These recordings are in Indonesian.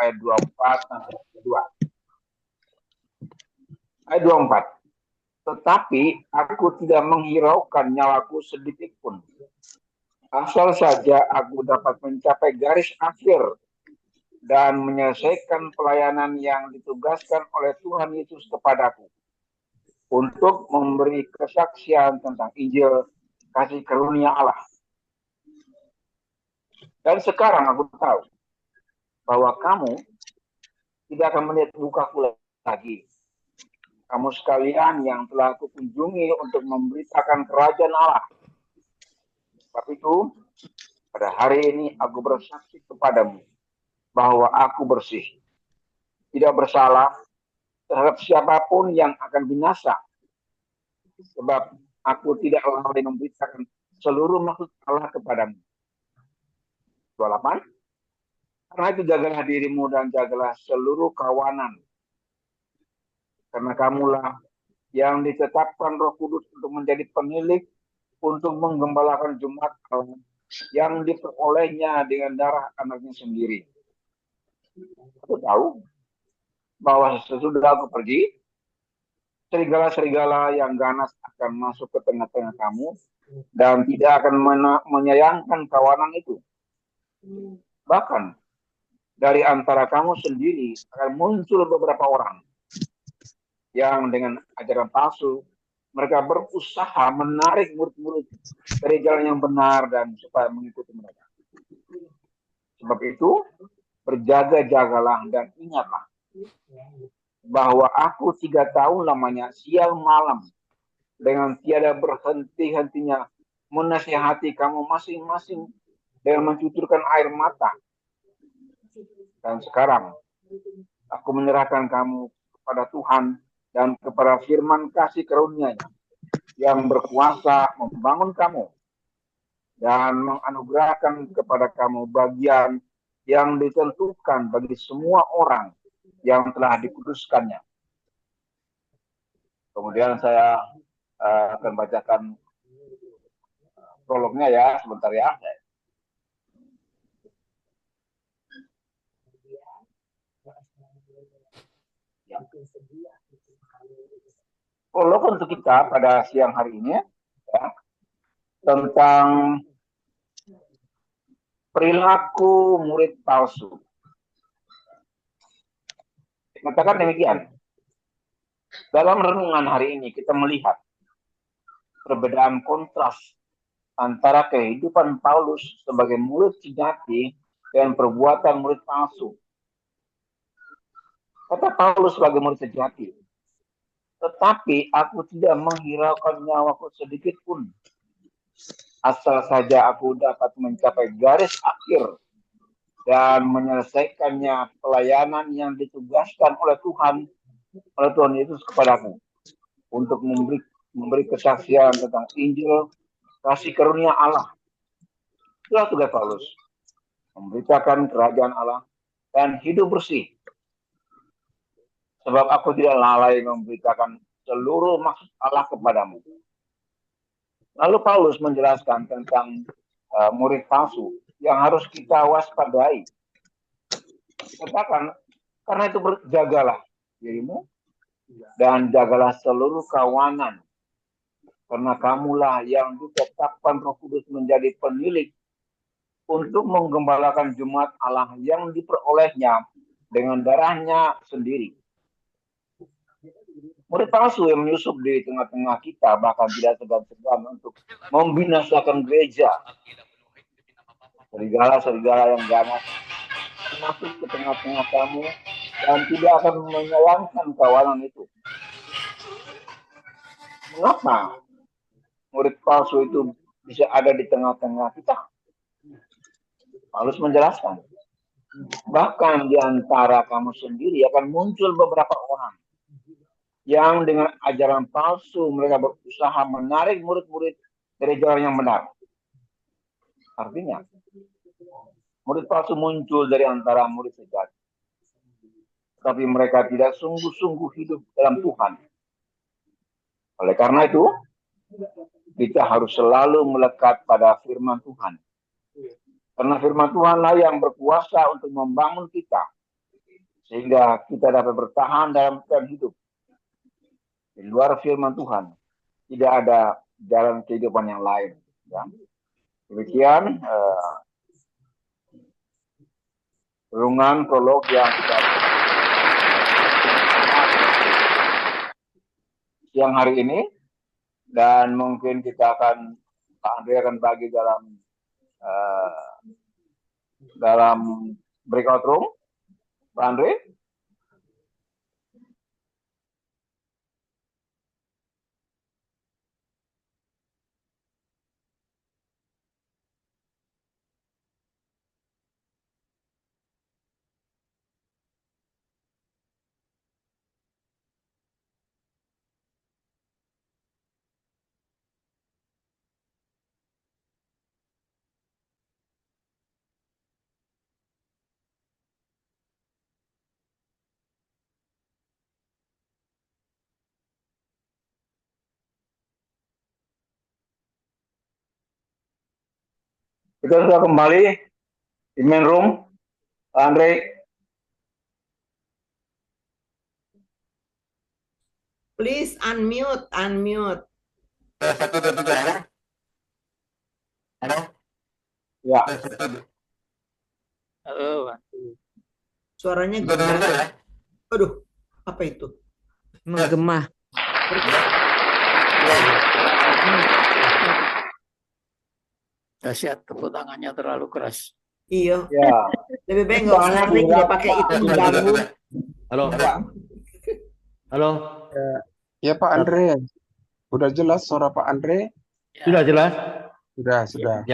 ayat 24 sampai 2. Ayat 24. Tetapi aku tidak menghiraukan nyawaku sedikit pun. Asal saja aku dapat mencapai garis akhir dan menyelesaikan pelayanan yang ditugaskan oleh Tuhan Yesus kepadaku untuk memberi kesaksian tentang Injil kasih karunia Allah. Dan sekarang aku tahu bahwa kamu tidak akan melihat mukaku lagi. Kamu sekalian yang telah aku kunjungi untuk memberitakan kerajaan Allah. Sebab itu, pada hari ini aku bersaksi kepadamu bahwa aku bersih, tidak bersalah terhadap siapapun yang akan binasa. Sebab aku tidak lalai memberitakan seluruh maksud Allah kepadamu. 28. Karena itu jagalah dirimu dan jagalah seluruh kawanan. Karena kamulah yang ditetapkan Roh Kudus untuk menjadi penilik untuk menggembalakan jemaat Allah yang diperolehnya dengan darah anaknya sendiri. Aku tahu bahwa sesudah aku pergi, serigala-serigala yang ganas akan masuk ke tengah-tengah kamu dan tidak akan menyayangkan kawanan itu. Bahkan dari antara kamu sendiri akan muncul beberapa orang yang dengan ajaran palsu mereka berusaha menarik murid-murid dari jalan yang benar dan supaya mengikuti mereka. Sebab itu berjaga-jagalah dan ingatlah bahwa aku 3 tahun lamanya siang malam dengan tiada berhenti-hentinya menasihati kamu masing-masing dengan mencucurkan air mata. Dan sekarang aku menyerahkan kamu kepada Tuhan dan kepada firman kasih karunia-Nya yang berkuasa membangun kamu dan menganugerahkan kepada kamu bagian yang ditentukan bagi semua orang yang telah dikuduskannya. Kemudian saya akan bacakan prolognya ya, sebentar ya. Prolog untuk kita pada siang hari ini ya, tentang perilaku murid palsu. Katakan demikian. Dalam renungan hari ini kita melihat perbedaan kontras antara kehidupan Paulus sebagai murid sejati dan perbuatan murid palsu. Kata Paulus sebagai murid sejati, tetapi aku tidak menghiraukan nyawaku sedikit pun. Asal saja aku dapat mencapai garis akhir dan menyelesaikannya pelayanan yang ditugaskan oleh Tuhan Yesus kepadaku untuk memberi kesaksian tentang Injil kasih karunia Allah. Itulah tugas Paulus, memberitakan kerajaan Allah dan hidup bersih. Sebab aku tidak lalai memberitakan seluruh maksud Allah kepadamu. Lalu Paulus menjelaskan tentang murid palsu yang harus kita waspadai. Katakan, karena itu berjagalah dirimu dan jagalah seluruh kawanan. Karena kamulah yang ditetapkan Roh Kudus menjadi penilik untuk menggembalakan jemaat Allah yang diperolehnya dengan darahnya sendiri. Murid palsu yang menyusup di tengah-tengah kita bahkan tidak segan-segan untuk membinasakan gereja. Serigala-serigala yang ganas masuk ke tengah-tengah kamu dan tidak akan menyayangkan kawanan itu. Mengapa murid palsu itu bisa ada di tengah-tengah kita? Paulus menjelaskan, bahkan di antara kamu sendiri akan muncul beberapa orang yang dengan ajaran palsu mereka berusaha menarik murid-murid dari jalan yang benar. Artinya, murid palsu muncul dari antara murid sejati. Tapi mereka tidak sungguh-sungguh hidup dalam Tuhan. Oleh karena itu, kita harus selalu melekat pada firman Tuhan. Karena firman Tuhanlah yang berkuasa untuk membangun kita sehingga kita dapat bertahan dalam hidup. Di luar firman Tuhan, tidak ada jalan kehidupan yang lain. Ya. Demikian renungan prolog yang kita siang hari ini, dan mungkin kita akan Pak Andre akan bagi dalam breakout room. Pak Andre? Kita sudah kembali di main room. Pak Andre. Please unmute. Satu dua tiga ya. Halo. Ya. Halo. Suaranya Satu dua tiga ya. Aduh, apa itu? Menggema. Dahsyat, tepuk tangannya terlalu keras. Iya. Ya. Lebih baik nggak usah sering dia pakai itu mengganggu. Halo. Ya. Halo. Ya Pak Andre, udah jelas suara Pak Andre? Sudah jelas? Sudah.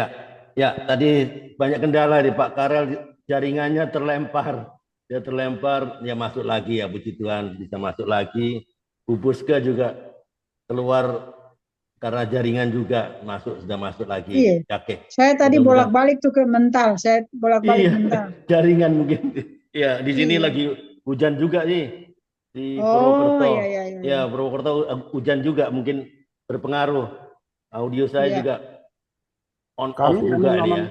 Ya, tadi banyak kendala di Pak Karel, jaringannya terlempar. Dia terlempar, dia masuk lagi ya, puji Tuhan bisa masuk lagi. Bu Buska juga keluar karena jaringan juga sudah masuk lagi. Iya. Oke. Saya tadi Mudah-mudahan. bolak-balik tuh ke mental, saya bolak-balik Iya, mental. jaringan mungkin. Ya, di sini Iya. lagi hujan juga nih di Oh, Purwokerto. iya. Ya, Purwokerto hujan juga mungkin berpengaruh. Audio saya Iya. juga on off Kami juga ini ya.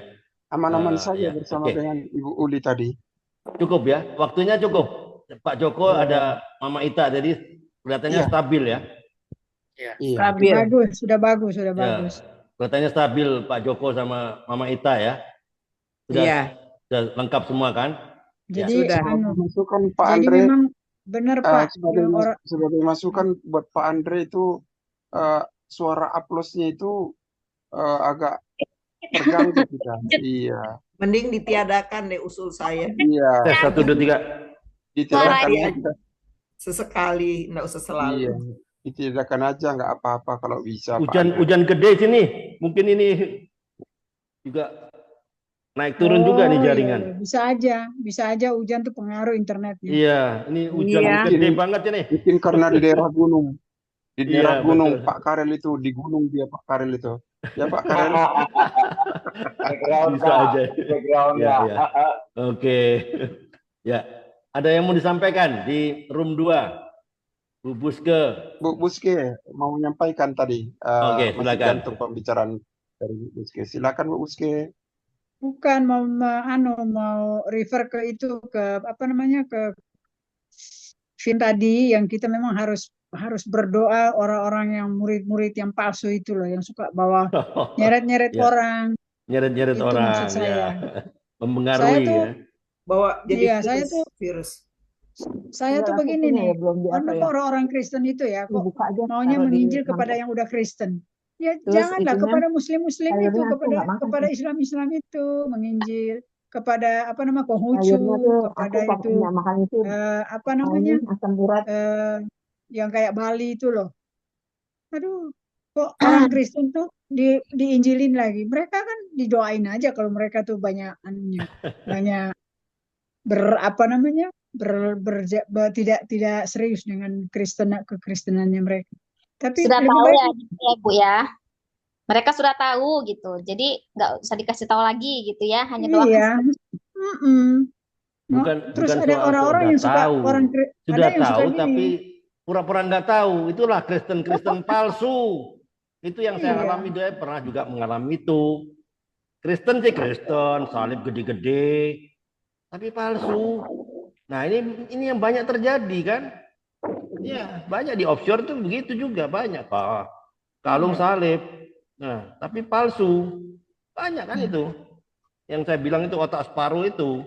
aman-aman saja ya, bersama oke. dengan Ibu Uli tadi. Cukup ya, waktunya cukup. Pak Joko Ya. ada Mama Ita, jadi kelihatannya Iya. stabil ya. Iya. Stabil. Sudah bagus. Ya, kelihatannya stabil Pak Joko sama Mama Ita ya. Iya. Sudah lengkap semua kan? Jadi Sudah. Masukan Pak jadi Andre memang benar Pak. sebagai masukan buat Pak Andre itu suara aplausnya itu agak terganggu kita. Iya. Mending ditiadakan deh usul saya. Iya. Tes 1, 2, 3. Ditiadakan Suaranya. aja. Sesekali, enggak usah selalu. Iya. Ditiadakan aja nggak apa-apa kalau bisa. Pak Andre. Hujan gede sini. Mungkin ini juga naik turun juga nih jaringan. Iya. Bisa aja hujan tuh pengaruh internetnya. Iya, ini hujan Iya. gede banget ini. Mungkin karena di daerah gunung. Di daerah Iya, gunung betul. Pak Karel itu, di gunung dia Pak Karel itu. Ya Pak Karel. Background, Bisa Pak. aja. Background, Ya, ya. ya. Oke. Ya, ada yang mau disampaikan di room 2? Bu Buske. Bu Buske mau menyampaikan tadi. Oke, Masih silakan. gantung pembicaraan dari Bu Buske. Silakan Bu Buske. Bukan mau refer ke itu ke apa namanya ke Vin tadi yang kita memang harus berdoa orang-orang yang murid-murid yang palsu itu loh yang suka bawa nyeret-nyeret Ya. orang. Nyeret-nyeret Itu orang maksud saya. ya. Mempengaruhi Saya tuh- ya. Bawa jadi Iya, saya tuh virus. Saya tuh begini nih, kenapa orang-orang Kristen itu ya kok maunya menginjil kepada yang udah Kristen? Ya janganlah kepada Muslim-Muslim itu, kepada Islam-Islam itu menginjil, kepada apa nama Konghucu, kepada itu apa namanya yang kayak Bali itu loh. Aduh, kok orang Kristen tuh diinjilin lagi? Mereka kan didoain aja kalau mereka tuh banyak anunya, banyak tidak serius dengan kekristenannya mereka. Tapi Sudah lebih tahu baik ya, gitu ya Bu ya. Mereka sudah tahu gitu. Jadi nggak usah dikasih tahu lagi gitu ya. Hanya doakan. iya. Mm-mm. Terus Bukan ada soal orang yang suka tahu. ada Sudah yang suka tahu gini. tapi pura-pura nggak tahu. Itulah Kristen palsu. Itu yang saya Iya. alami, saya pernah juga mengalami itu. Kristen sih Kristen, salib gede-gede, tapi palsu. Nah, ini yang banyak terjadi kan? Ya, banyak di offshore tuh begitu juga banyak, Pak. Kalung salib. Nah, tapi palsu. Banyak kan itu. Yang saya bilang itu otak separuh itu.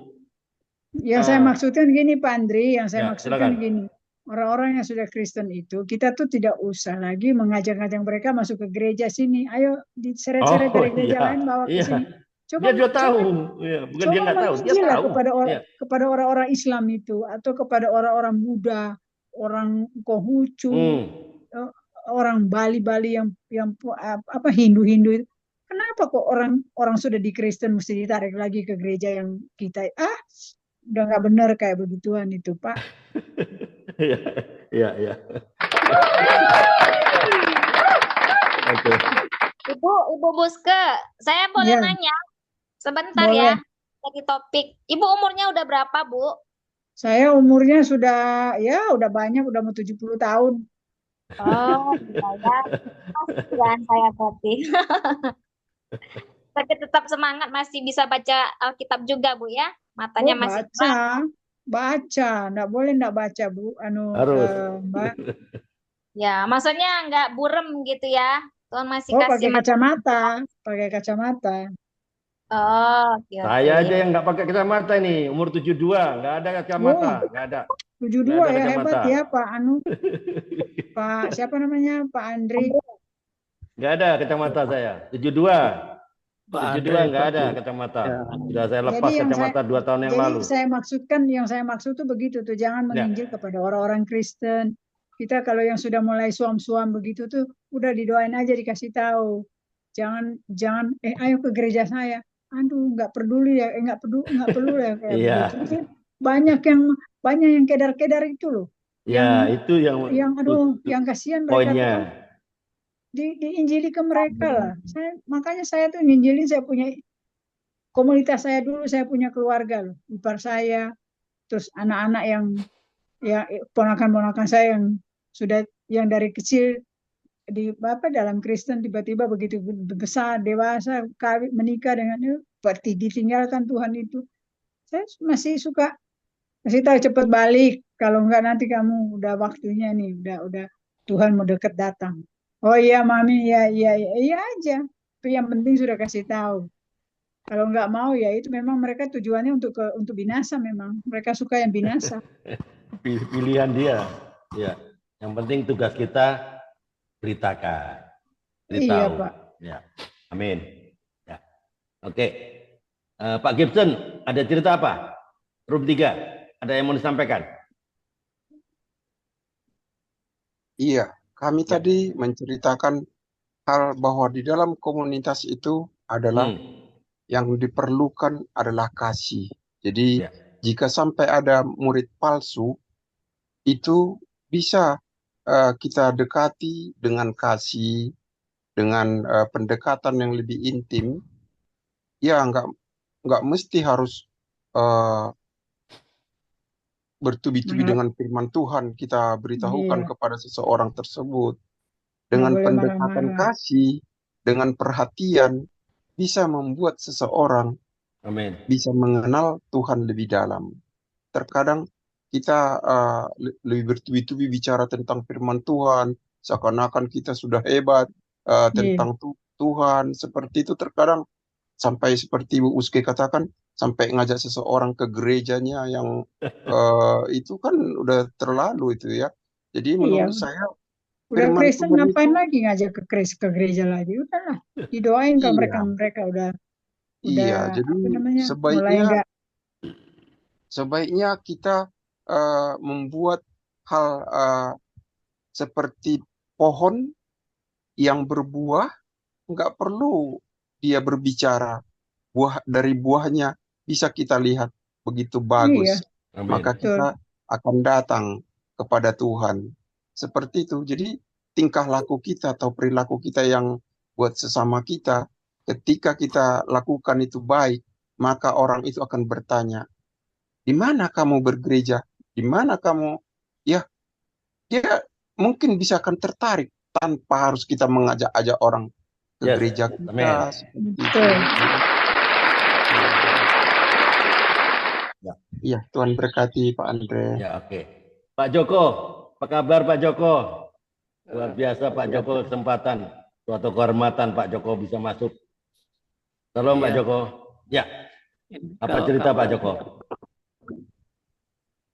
Yang saya maksudkan gini Pak Andri, yang saya Ya, maksudkan silakan. gini. Orang-orang yang sudah Kristen itu, kita tuh tidak usah lagi mengajak-ngajak mereka masuk ke gereja sini. Ayo diseret-seret dari gereja lain bawa ke sini. Dia juga tahu. Ya, bukan dia nggak tahu, dia tahu. Kepada orang-orang Islam itu, atau kepada orang-orang Buddha, orang Konghucu, orang Bali-Bali yang apa Hindu-Hindu itu. Kenapa kok orang sudah di Kristen mesti ditarik lagi ke gereja yang kita udah nggak benar kayak begituan itu Pak. Iya. Oke. Ibu Buske, saya boleh nanya sebentar ya lagi topik. Ibu umurnya udah berapa, Bu? Saya umurnya sudah udah banyak, udah mau 70 tahun. Oh, ya, saya berarti. Tapi tetap semangat, masih bisa baca Alkitab juga, Bu ya? Matanya masih baca, nggak boleh nggak baca, Bu. Harus. Mbak. Ya, maksudnya nggak burem gitu ya? Tuhan masih pakai kasih kacamata. Oh, Saya aja yang nggak pakai kacamata nih, umur 72, nggak ada kacamata, nggak ada. 72 ya, hebat ya Pak Pak siapa namanya, Pak Andri? Nggak ada kacamata saya, 72 nggak ada kacamata. Sudah saya lepas kacamata 2 tahun yang lalu. Yang saya maksud tuh begitu tuh, jangan menginjil kepada orang-orang Kristen. Kita kalau yang sudah mulai suam-suam begitu tuh, udah didoain aja, dikasih tahu. Jangan ayo ke gereja saya. Aduh, nggak peduli ya, nggak perlu ya kayak begitu. Banyak yang kedar-kedar itu loh. Itu yang kasihan mereka. Diinjili ke mereka lah. Makanya saya tuh nginjilin, saya punya komunitas saya dulu, saya punya keluarga loh, ipar saya, terus anak-anak yang ponakan-ponakan saya yang dari kecil dalam Kristen, tiba-tiba begitu besar, dewasa, kawin, menikah dengan ditinggalkan Tuhan itu. Saya masih suka kasih tahu, cepat balik, kalau enggak nanti kamu udah waktunya nih, udah Tuhan mau deket datang. Oh iya Mami, iya aja. Tapi yang penting sudah kasih tahu. Kalau nggak mau ya itu memang mereka tujuannya untuk binasa, memang mereka suka yang binasa. Pilihan dia. Ya. Yang penting tugas kita beritakan. Beritahu. Iya, Pak. Ya. Amin. Ya. Oke. Pak Gibson, ada cerita apa? Room 3, ada yang mau disampaikan? Iya, kami tadi menceritakan hal bahwa di dalam komunitas itu adalah yang diperlukan adalah kasih. Jadi jika sampai ada murid palsu, itu bisa kita dekati dengan kasih, dengan pendekatan yang lebih intim. Ya, nggak mesti harus bertubi-tubi dengan firman Tuhan kita beritahukan kepada seseorang tersebut. Dengan pendekatan kasih, dengan perhatian, bisa membuat seseorang bisa mengenal Tuhan lebih dalam. Terkadang kita lebih bertubi-tubi bicara tentang firman Tuhan, seakan-akan kita sudah hebat tentang Tuhan. Seperti itu terkadang sampai seperti Bu Uske katakan, sampai ngajak seseorang ke gerejanya yang itu kan udah terlalu itu ya. Jadi menurut saya udah Kristen ngapain lagi ngajak ke gereja lagi? Udahlah, didoain kalau mereka udah jadi sebaiknya kita membuat hal seperti pohon yang berbuah, nggak perlu dia berbicara, dari buahnya bisa kita lihat begitu bagus, maka kita akan datang kepada Tuhan. Seperti itu. Jadi tingkah laku kita atau perilaku kita yang buat sesama kita, ketika kita lakukan itu baik, maka orang itu akan bertanya, di mana kamu bergereja? Di mana kamu? Ya, dia mungkin bisa akan tertarik tanpa harus kita mengajak-ajak orang ke gereja kita. Iya, Tuhan berkati Pak Andre. Ya, oke. Pak Joko, apa kabar Pak Joko? Luar biasa Pak Joko, kesempatan. Suatu kehormatan Pak Joko bisa masuk. Salam Pak Iya. Joko. Ya, apa Kalau cerita Pak kabar- Joko?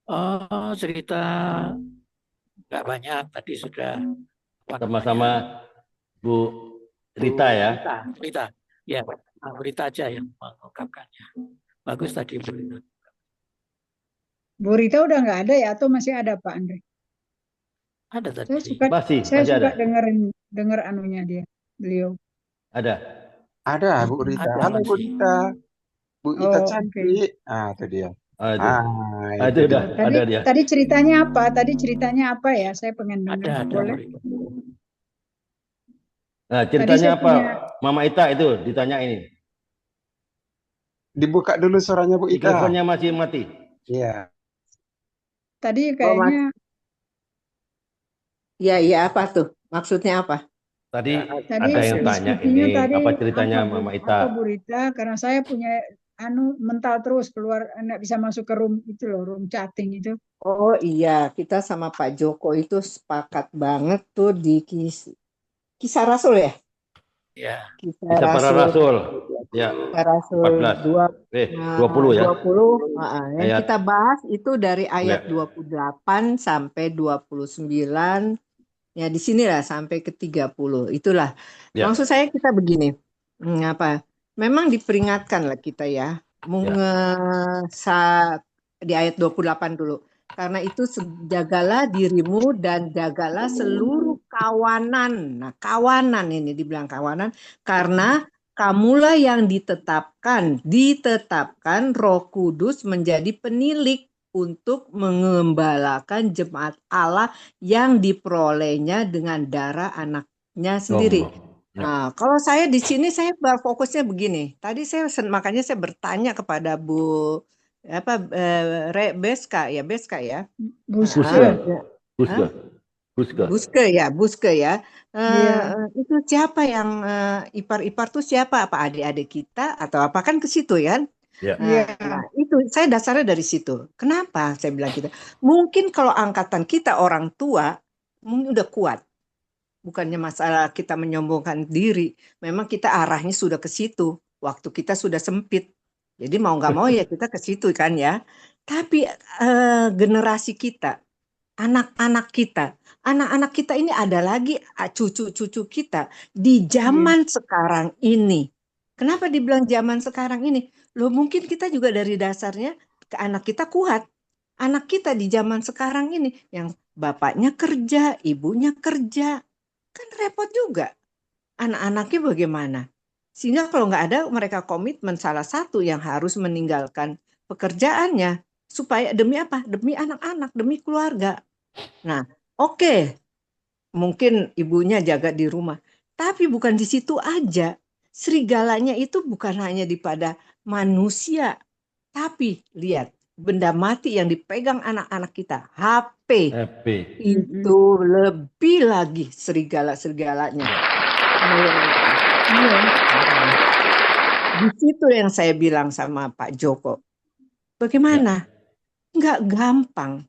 Oh, cerita nggak banyak. Tadi sudah apa Sama-sama namanya, Bu Rita ya. Rita. Ya, Bu Rita aja yang mengungkapkannya. Bagus tadi Bu Rita. Bu Rita udah nggak ada ya atau masih ada Pak Andre? Ada Saya tadi. suka Masih suka ada. denger anunya beliau. Ada. Ada Bu Rita. Ada Halo Bu masih. Rita. Bu Ita Oh, cantik. Ah, itu dia. Ah, itu. Ah, Itu udah Tadi ada dia. tadi ceritanya apa? Tadi ceritanya apa ya? Saya pengen dengar. Ada Boleh? Bu Rita. Nah, ceritanya saya apa? punya- Mama Ita itu ditanya ini. Dibuka dulu suaranya Bu Ita. Mikrofonnya masih mati. Iya. Tadi kayaknya Iya, apa tuh? Maksudnya apa? Tadi tadi ada yang tanya diskusinya ini tadi apa ceritanya apa, Mama apa Ita? Bu Rita? Karena saya punya mental terus keluar, nggak bisa masuk ke room itu loh, room chatting itu. Oh iya, kita sama Pak Joko itu sepakat banget tuh di kisah Rasul ya? Ya. Kisah para Rasul. Ya. Kisah Rasul 20 ya. 20. Yang Ayat. kita bahas itu dari ayat Ya. 28 sampai 29. Ya di sinilah sampai ke 30. Itulah. Ya. Maksud saya kita begini. Memang diperingatkan lah kita ya. Di ayat 28 dulu. Karena itu jagalah dirimu dan jagalah seluruh kawanan. Nah, kawanan ini dibilang kawanan karena kamulah yang ditetapkan Roh Kudus menjadi penilik untuk mengembalakan jemaat Allah yang diperolehnya dengan darah anaknya sendiri. Nah, kalau saya di sini saya berfokusnya begini. Tadi makanya saya bertanya kepada Bu Beska ya. Buske ya. Itu siapa yang ipar-ipar tuh siapa? Apa adik-adik kita atau apa kan ke situ kan? Nah, itu saya dasarnya dari situ. Kenapa saya bilang gitu? Mungkin kalau angkatan kita orang tua mungkin udah kuat. Bukannya masalah kita menyombongkan diri. Memang kita arahnya sudah ke situ. Waktu kita sudah sempit. Jadi mau nggak mau ya kita ke situ kan ya. Tapi generasi kita, anak-anak kita ini ada lagi cucu-cucu kita di zaman sekarang ini. Kenapa dibilang zaman sekarang ini? Loh mungkin kita juga dari dasarnya ke anak kita kuat. Anak kita di zaman sekarang ini yang bapaknya kerja, ibunya kerja. Kan repot juga. Anak-anaknya bagaimana? Sehingga kalau nggak ada mereka komitmen salah satu yang harus meninggalkan pekerjaannya. Supaya demi apa? Demi anak-anak, demi keluarga. Nah, oke. Mungkin ibunya jaga di rumah. Tapi bukan di situ aja. Serigalanya itu bukan hanya pada manusia. Tapi lihat, benda mati yang dipegang anak-anak kita, HP. Itu lebih lagi serigala-serigalanya. Di situ yang saya bilang sama Pak Joko. Bagaimana? Nggak gampang.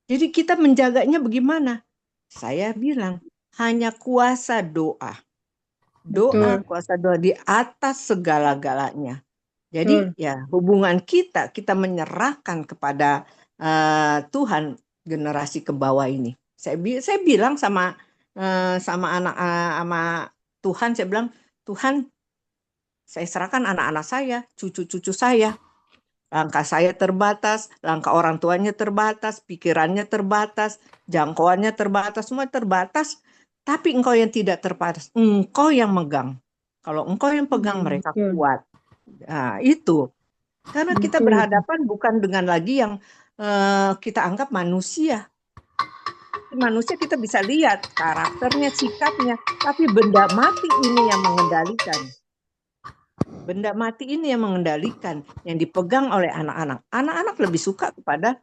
Jadi kita menjaganya bagaimana? Saya bilang, hanya kuasa doa. Kuasa doa di atas segala-galanya. Jadi ya hubungan kita menyerahkan kepada Tuhan generasi ke bawah ini. Saya bilang sama anak sama Tuhan, saya bilang, Tuhan, saya serahkan anak-anak saya, cucu-cucu saya. Langkah saya terbatas, langkah orang tuanya terbatas, pikirannya terbatas, jangkauannya terbatas, semua terbatas. Tapi engkau yang tidak terbatas, engkau yang megang. Kalau engkau yang pegang, mereka kuat. Nah, itu. Karena kita berhadapan bukan dengan lagi yang kita anggap manusia. Manusia kita bisa lihat karakternya, sikapnya, tapi benda mati ini yang mengendalikan. Benda mati ini yang mengendalikan, yang dipegang oleh anak-anak. Anak-anak lebih suka kepada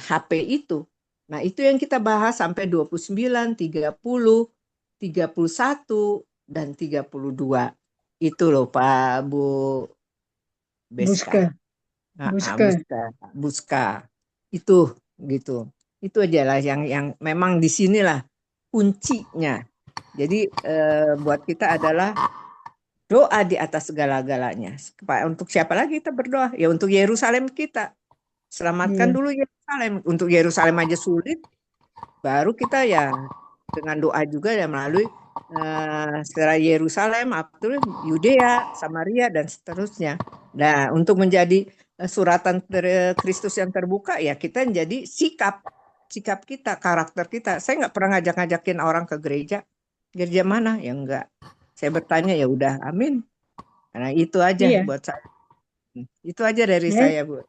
HP itu. Nah, itu yang kita bahas sampai 29, 30, 31, dan 32. Itu loh Pak Bu Beska. Buska. Itu gitu. Itu aja lah yang memang di sinilah kuncinya. Jadi buat kita adalah doa di atas segala-galanya. Untuk siapa lagi kita berdoa? Ya untuk Yerusalem kita. Selamatkan dulu Yerusalem. Untuk Yerusalem aja sulit, baru kita ya dengan doa juga ya melalui setelah Yerusalem, Yudea, Samaria dan seterusnya. Nah, untuk menjadi suratan Kristus yang terbuka ya kita menjadi sikap kita, karakter kita. Saya nggak pernah ngajak-ngajakin orang ke gereja. Gereja mana? Ya enggak. Saya bertanya ya udah, amin. Nah, itu aja buat saya. Itu aja dari saya, Bu.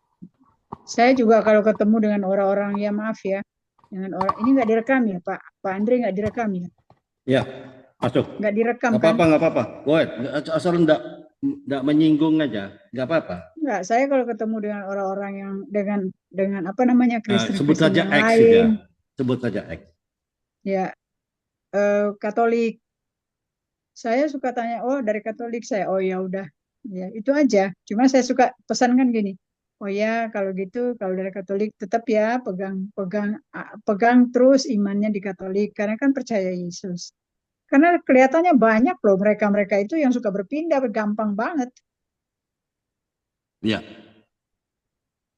Saya juga kalau ketemu dengan orang-orang, ya maaf ya, dengan orang ini nggak direkam ya, Pak Andre, nggak direkam ya? Ya, masuk. Nggak direkam nggak kan? Nggak apa-apa. Go ahead. Asal nggak menyinggung aja, nggak apa-apa. Nggak, saya kalau ketemu dengan orang-orang yang dengan apa namanya Kristen sebut saja yang X lain, sudah. Sebut saja X. Ya, Katolik. Saya suka tanya, oh dari Katolik saya, oh ya udah, ya itu aja. Cuma saya suka pesankan gini, oh ya kalau gitu kalau dari Katolik tetap ya pegang terus imannya di Katolik karena kan percaya Yesus. Karena kelihatannya banyak loh mereka itu yang suka berpindah gampang banget. Ya.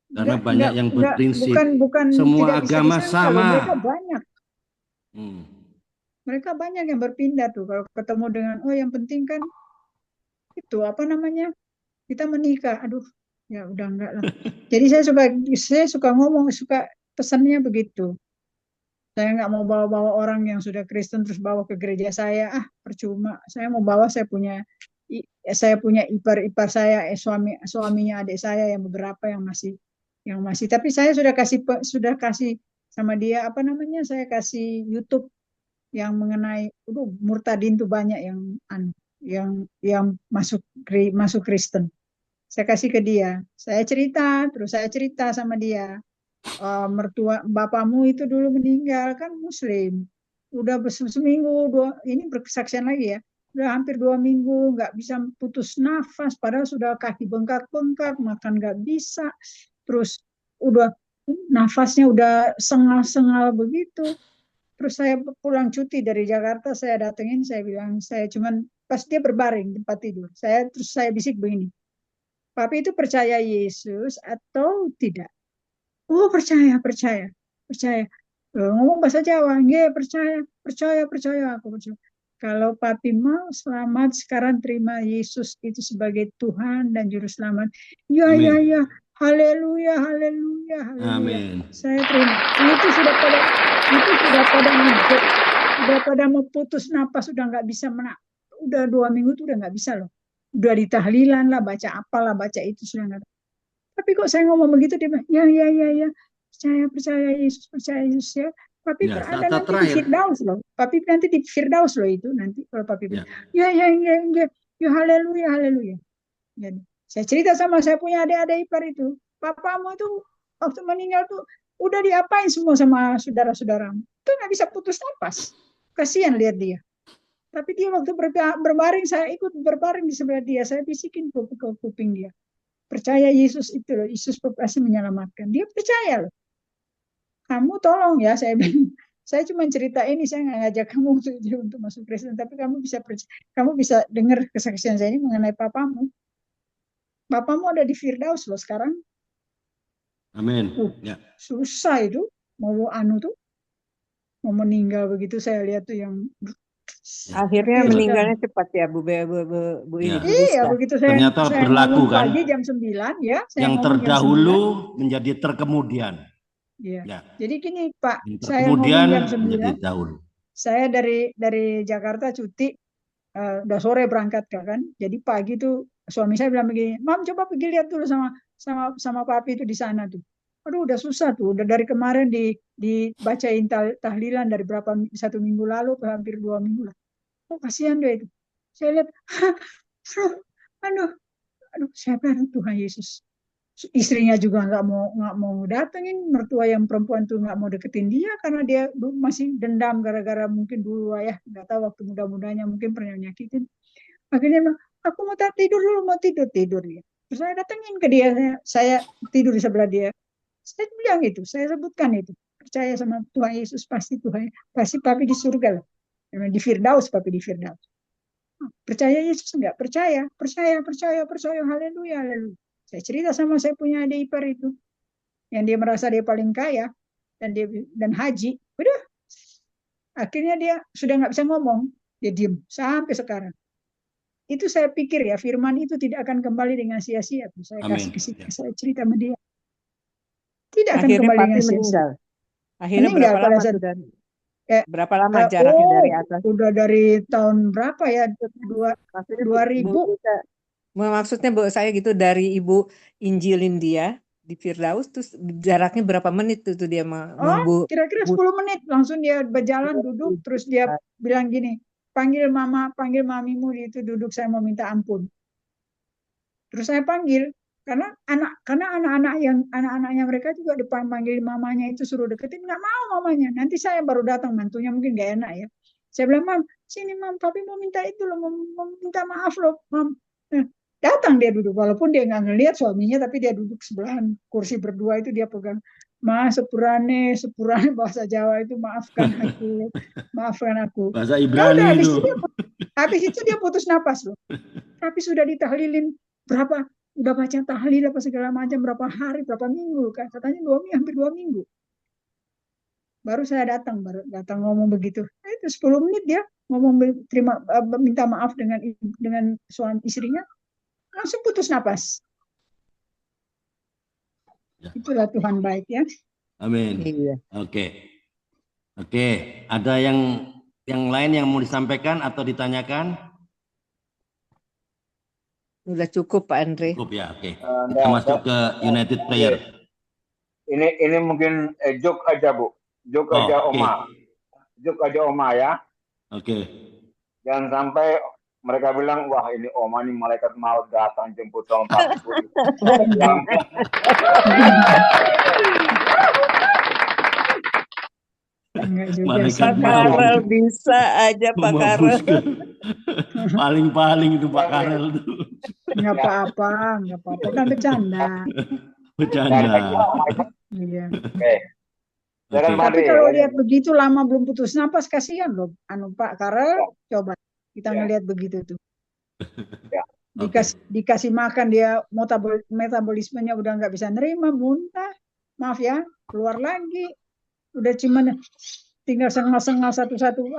Karena banyak yang berprinsip bukan semua agama sama. Mereka banyak. Mereka banyak yang berpindah tuh kalau ketemu dengan yang penting kan itu apa namanya kita menikah. Aduh, ya udah enggak lah. Jadi saya suka ngomong, suka pesannya begitu. Saya nggak mau bawa-bawa orang yang sudah Kristen terus bawa ke gereja saya. Percuma. Saya mau bawa saya punya ipar-ipar saya, suaminya adik saya yang beberapa yang masih. Tapi saya sudah kasih sama dia apa namanya? Saya kasih YouTube yang mengenai murtadin tuh banyak yang masuk Kristen. Saya kasih ke dia. Saya cerita sama dia. Mertua bapakmu itu dulu meninggal kan Muslim. Udah seminggu ini berkesaksian lagi ya. Udah hampir 2 minggu nggak bisa putus nafas. Padahal sudah kaki bengkak-bengkak, makan nggak bisa. Terus udah nafasnya udah sengal-sengal begitu. Terus saya pulang cuti dari Jakarta, saya datengin, saya bilang, saya cuman pas dia berbaring di tempat tidur. Terus saya bisik begini, Papi itu percaya Yesus atau tidak? Oh percaya. Ngomong bahasa Jawa, nggak percaya aku percaya. Kalau Papi mau selamat sekarang terima Yesus itu sebagai Tuhan dan Juru Selamat. Ya. Haleluya. Amin. Saya terima. Itu sudah pada mau putus napas, sudah nggak bisa udah 2 minggu tuh udah nggak bisa loh. Udah ditahlilan lah, baca apalah, baca itu sudah nggak. Tapi kok saya ngomong begitu dia bilang, ya. Percaya Yesus ya. Papi ada nanti di Firdaus loh. Papi nanti di Firdaus loh itu nanti kalau Papi bilang, ya. Haleluya. Jadi saya cerita sama saya punya adik-adik ipar itu, papamu itu waktu meninggal tuh udah diapain semua sama saudara-saudaramu, tuh nggak bisa putus napas, kasihan lihat dia. Tapi dia waktu berbaring, saya ikut berbaring di sebelah dia, saya bisikin ke kuping dia, percaya Yesus itu loh, Yesus pasti menyelamatkan. Dia percaya loh. Kamu tolong ya, saya bilang. Saya cuma cerita ini, saya nggak ngajak kamu untuk masuk Kristen, tapi kamu bisa dengar kesaksian saya ini mengenai papamu. Bapamu ada di Firdaus loh sekarang. Amin. Susah itu mau meninggal begitu, saya lihat tuh yang akhirnya meninggalnya cepat ya Bu ini. Iya begitu saya berlaku kan. Pagi jam 9 ya. Yang terdahulu menjadi terkemudian. Ya. Jadi gini Pak, saya kemudian jam 9. Saya dari Jakarta cuti, udah sore berangkat kan. Jadi pagi tuh suami saya bilang begini, Mam coba pergi lihat dulu sama Papi itu di sana tuh. Aduh udah susah tuh, udah dari kemarin dibacain tahlilan dari 1 minggu lalu hampir 2 minggu lah. Oh kasihan deh itu. Saya lihat, aduh, saya bilang Tuhan Yesus. Istrinya juga nggak mau datengin, mertua yang perempuan tuh nggak mau deketin dia karena dia masih dendam gara-gara mungkin dulu ya nggak tahu waktu muda-mudanya mungkin pernah nyakitin. Akhirnya bilang, aku mau tidur dulu, mau tidur ya. Terus saya datengin ke dia, saya tidur di sebelah dia. Saya bilang itu, saya sebutkan itu. Percaya sama Tuhan Yesus, pasti Tuhan, pasti papi di surga lah. Di Firdaus, papi di Firdaus. Percaya Yesus enggak? Percaya, haleluya, haleluya. Saya cerita sama saya punya adik ipar itu, yang dia merasa dia paling kaya, dan haji. Udah, akhirnya dia sudah nggak bisa ngomong, dia diem sampai sekarang. Itu saya pikir ya, firman itu tidak akan kembali dengan sia-sia. Saya kasih ke situ, saya cerita sama dia. Tidak akan Akhirnya kembali papi dengan sia-sia. meninggal. Akhirnya Meninggal berapa pada lama saat sudah? Berapa lama jaraknya dari atas? Udah dari tahun berapa ya? 2000. Maksudnya Bu, saya gitu dari Ibu injilin dia di Firdaus, terus jaraknya berapa menit tuh dia kira-kira 10 menit langsung dia berjalan duduk, terus dia bilang gini, panggil mamimu itu duduk, saya mau minta ampun. Terus saya panggil, karena anak-anaknya mereka juga depan panggil mamanya itu suruh deketin, nggak mau mamanya. Nanti saya baru datang, mantunya mungkin nggak enak ya. Saya bilang, Mam, sini Mam, papi mau minta itu loh, mau minta maaf loh, Mam. Datang dia duduk, walaupun dia nggak ngelihat suaminya, tapi dia duduk sebelahan kursi berdua itu, dia pegang, sepurane bahasa Jawa itu, maafkan aku. Bahasa Ibrani nah, itu. Habis itu dia putus napas loh. Tapi sudah ditahlilin berapa, udah baca tahlil apa segala macam, berapa hari, berapa minggu kan, katanya 2 minggu, hampir 2 minggu. Baru saya datang ngomong begitu. Itu 10 menit dia ngomong minta maaf dengan suami istrinya, langsung putus napas. Ya. Itulah Tuhan baik ya. Amin. Iya. Oke. Ada yang lain yang mau disampaikan atau ditanyakan? Udah cukup Pak Andre. Cukup ya, oke. Kita masuk ke United Prayer. Ini mungkin joke aja Bu. Joke aja Oma. Joke aja Oma ya. Oke. Jangan sampai mereka bilang, wah ini Oma nih malaikat maut datang jemput sama Pak Budi. Pak Karel bisa aja Pak Karel. Paling itu Pak Karel tuh. Nggak apa-apa, kan bercanda. Iya. Tapi kalau lihat begitu lama belum putus napas, kasihan loh. Pak Karel, coba kita ngelihat begitu tuh. Dikasih makan dia metabolismenya udah nggak bisa nerima, muntah. Maaf ya, keluar lagi. Udah cuma tinggal sengah-sengah satu-satu,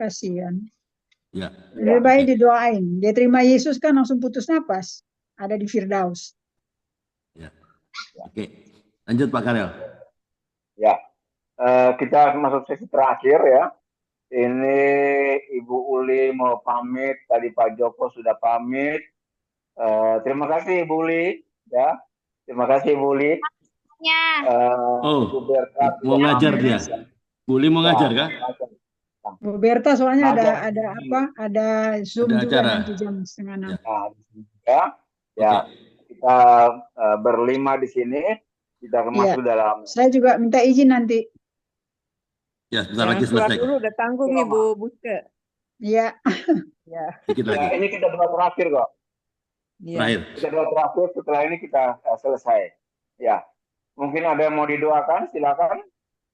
kasihan. Ya. Lebih baik didoain. Dia terima Yesus kan langsung putus napas. Ada di Firdaus. Ya. Oke. Lanjut Pak Karel. Ya. Kita masuk sesi terakhir ya. Ini Ibu Uli mau pamit. Tadi Pak Joko sudah pamit. Terima kasih Ibu Uli. Ya. Terima kasih Ibu Uli. Mau ngajar dia. Bu Uli mau ngajar kah? Bu Berta soalnya ada Zoom ada juga acara. nanti jam 5:30. Ya. Kita berlima di sini. Kita masuk dalam. Saya juga minta izin nanti. Ya, sebentar lagi selesai. Dulu udah tanggung Ibu Buske. Iya. Ya. Dikit lagi. Ini kita doa terakhir kok. Terakhir. Kita doa terakhir, setelah ini kita selesai. Ya. Mungkin ada yang mau didoakan, silakan.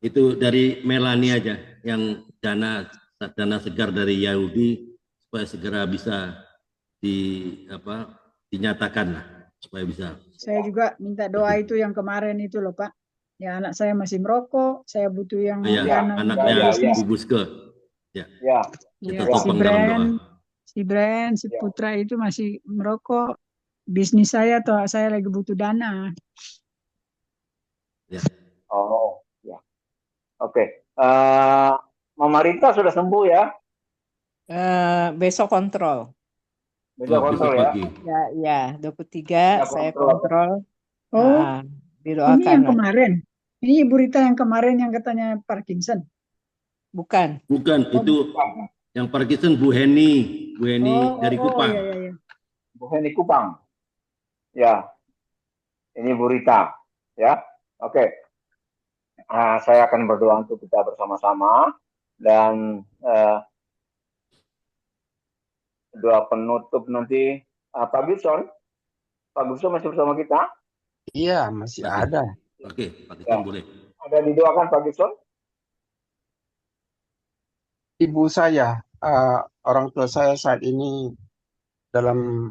Itu dari Melani aja, yang dana segar dari Yahudi supaya segera bisa dinyatakan lah, supaya bisa. Saya juga minta doa itu yang kemarin itu loh Pak. Ya anak saya masih merokok, saya butuh yang anaknya Bu Buske. Ya. Kita topang dalam doa. Si Putra itu masih merokok. Bisnis saya lagi butuh dana. Ya. Oh, ya. Oke. Mama Rita sudah sembuh ya? Besok kontrol. Besok kontrol ya? Ya, 23 saya kontrol. Ini Didoakan yang kemarin. Ini Ibu Rita yang kemarin yang katanya Parkinson. Bukan, itu yang Parkinson Bu Heni dari Kupang. Iya. Bu Heni Kupang. Ya. Ini Bu Rita, ya. Oke. Saya akan berdoa untuk kita bersama-sama dan doa penutup nanti Pak Bib, sorry. Pak Gibson masih bersama kita? Iya, masih ada. Oke, Pak Gibson boleh. Ada didoakan Pak Gibson? Ibu saya, orang tua saya saat ini dalam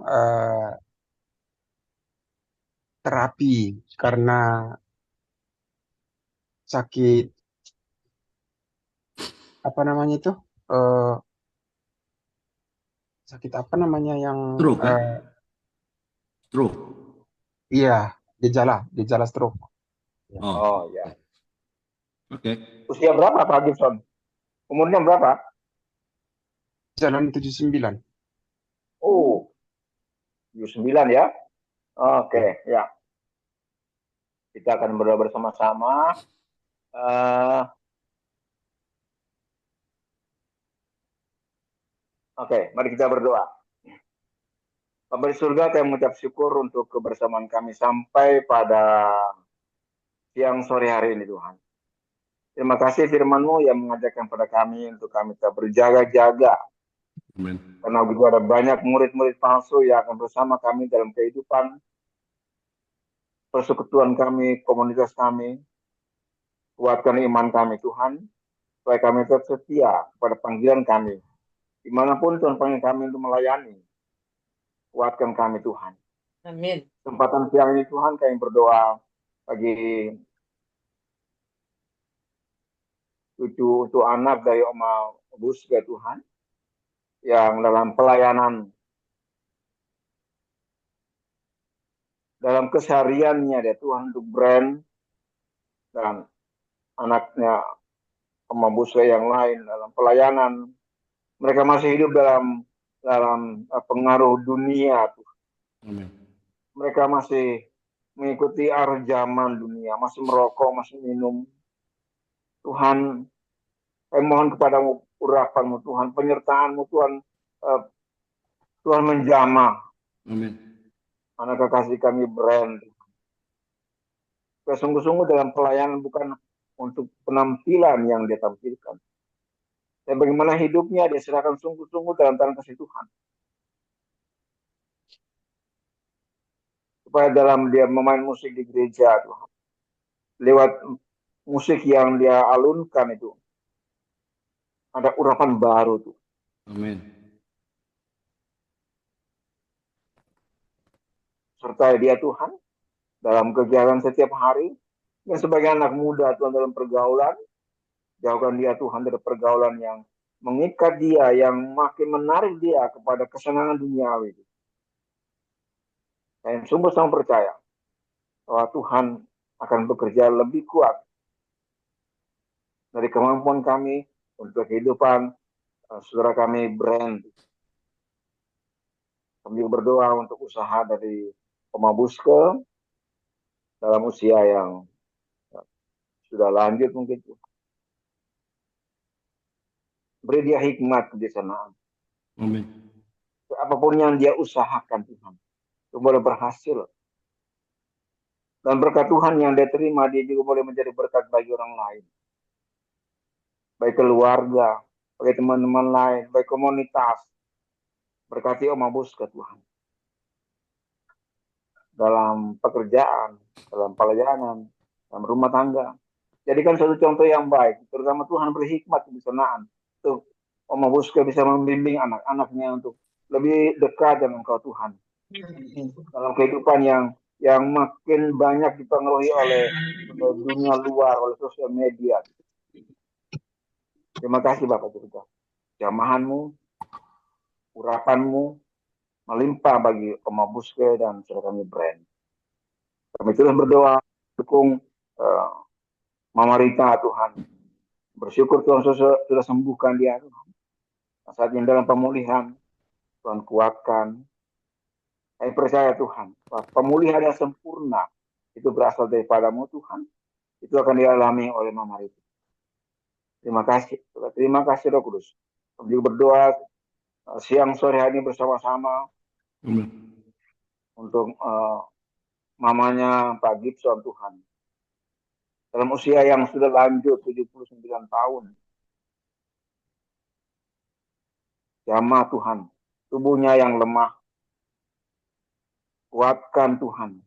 terapi karena sakit apa namanya itu? Sakit apa namanya yang Stroke, kan? Stroke. Iya, gejala stroke. Oh ya. Oke. Usia berapa Pak Gibson? Umurnya berapa? Jalan 79. Oh, 79 ya. Oke, ya. Kita akan berdoa bersama-sama. Oke, mari kita berdoa. Bapa di surga, kami mengucap syukur untuk kebersamaan kami sampai pada siang sore hari ini, Tuhan. Terima kasih firman-Mu yang mengajarkan pada kami untuk kami tetap berjaga-jaga. Amen. Karena begitu ada banyak murid-murid palsu yang akan bersama kami dalam kehidupan persekutuan kami, komunitas kami. Kuatkan iman kami, Tuhan, supaya kami tetap setia pada panggilan kami. Dimanapun Tuhan panggil kami untuk melayani, kuatkan kami, Tuhan. Amin. Kesempatan siang ini, Tuhan, kami berdoa bagi cucu untuk anak dari Oma Buska, Tuhan, yang dalam pelayanan, dalam kesehariannya dia Tuhan untuk brand, dan anaknya Oma Buska yang lain dalam pelayanan. Mereka masih hidup dalam pengaruh dunia, Tuhan. Amen. Mereka masih mengikuti arus zaman dunia, masih merokok, masih minum. Tuhan, saya mohon kepadamu urapan-Mu, Tuhan, penyertaan-Mu, Tuhan, Tuhan menjamah. Amin. Anak kekasih kami brand. Sungguh-sungguh dalam pelayanan bukan untuk penampilan yang dia tampilkan. Dan bagaimana hidupnya dia serahkan sungguh-sungguh dalam tangan kasih Tuhan. Supaya dalam dia memain musik di gereja, Tuhan, lewat musik yang dia alunkan itu, ada urapan baru tuh. Amin. Serta dia Tuhan dalam kegiatan setiap hari, dan sebagai anak muda Tuhan dalam pergaulan, jauhkan dia Tuhan dari pergaulan yang mengikat dia, yang makin menarik dia kepada kesenangan duniawi. Saya sungguh sangat percaya bahwa Tuhan akan bekerja lebih kuat dari kemampuan kami untuk kehidupan saudara kami brand. Kami berdoa untuk usaha dari Oma Buska dalam usia yang sudah lanjut mungkin. Beri dia hikmat kebijaksanaan. Amin. Apapun yang dia usahakan Tuhan, itu boleh berhasil. Dan berkat Tuhan yang dia terima, dia juga boleh menjadi berkat bagi orang lain. Baik keluarga, bagi teman-teman lain, baik komunitas. Berkati Oma Buska Tuhan. Dalam pekerjaan, dalam pelayanan, dalam rumah tangga. Jadikan satu contoh yang baik. Terutama Tuhan beri hikmat kebijaksanaan. Untuk Oma Buska bisa membimbing anak-anaknya untuk lebih dekat dengan Engkau Tuhan. Dalam kehidupan yang makin banyak dipengaruhi oleh dunia luar, oleh sosial media. Terima kasih Bapak Surga. Jamahanmu, urapanmu melimpah bagi Oma Buska dan saudara kami brand. Kami terus berdoa dukung Mama Rita Tuhan. Bersyukur Tuhan sudah sembuhkan dia Tuhan. Saat ini dalam pemulihan Tuhan kuatkan. Saya percaya Tuhan bahwa pemulihan yang sempurna itu berasal daripadamu Tuhan. Itu akan dialami oleh Mama Rita. Terima kasih Roh Kudus. Kami juga berdoa siang sore hari ini bersama-sama untuk mamanya Pak Gibson Tuhan. Dalam usia yang sudah lanjut 79 tahun. Jamah Tuhan. Tubuhnya yang lemah. Kuatkan Tuhan.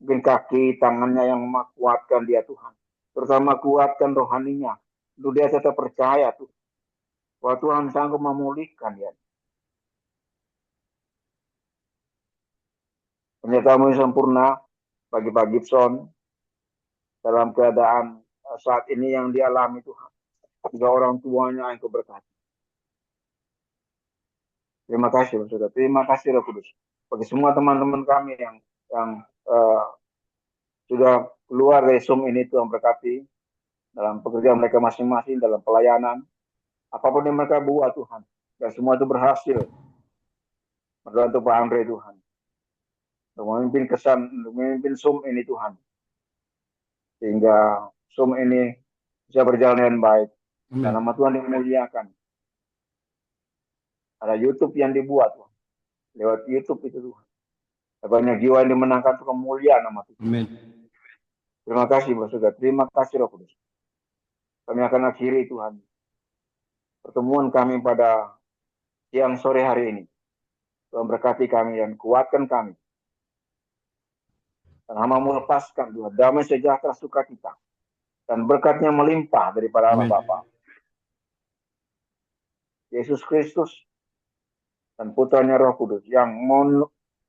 Mungkin kaki, tangannya yang kuatkan dia Tuhan. Terutama kuatkan rohaninya. Untuk dia tetap percaya tuh. Bahwa Tuhan sanggup memulihkan dia. Penyertamu yang sempurna bagi Pak Gibson dalam keadaan saat ini yang dialami Tuhan. Juga orang tuanya yang keberkati. Terima kasih, Saudara. Terima kasih, Roh Kudus. Bagi semua teman-teman kami yang sudah keluar dari Zoom ini, Tuhan berkati dalam pekerjaan mereka masing-masing, dalam pelayanan, apapun yang mereka buat, Tuhan. Dan semua itu berhasil. Berdoa untuk Pak Andre, Tuhan. Untuk memimpin Zoom ini, Tuhan. Sehingga Zoom ini bisa berjalan dengan baik. Dan nama Tuhan dimuliakan. Ada YouTube yang dibuat, Tuhan. Lewat YouTube itu, Tuhan. Banyak jiwa yang dimenangkan untuk kemuliaan nama Tuhan. Amin. Terima kasih, Saudara. Terima kasih, Roh Kudus. Kami akan akhiri, Tuhan, pertemuan kami pada siang sore hari ini. Tuhan berkati kami dan kuatkan kami. Dan hamba-Mu lepaskan, Tuhan, damai sejahtera sukacita. Dan berkatnya melimpah daripada Allah Bapa. Yesus Kristus dan putranya Roh Kudus yang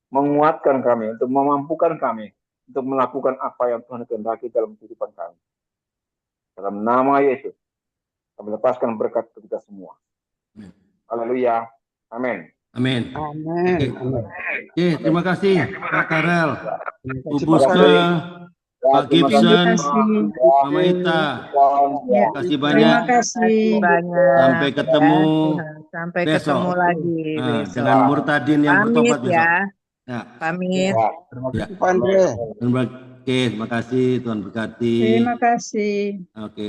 menguatkan kami, untuk memampukan kami untuk melakukan apa yang Tuhan kehendaki dalam kehidupan kami. Dalam nama Yesus, kami lepaskan berkat untuk kita semua. Haleluya. Amin. Amin. Amin. Oke, terima kasih Pak Karel, Bu Buske, Pak Gibson, Mama Ita. Terima kasih banyak. Terima kasih banyak. Sampai ketemu Sampai besok. ketemu lagi besok. Dengan Murtadin yang bertobat besok. Ya. Pamit. Terima kasih, Pak Andre. Oke, terima kasih. Tuhan berkati. Terima kasih. Oke.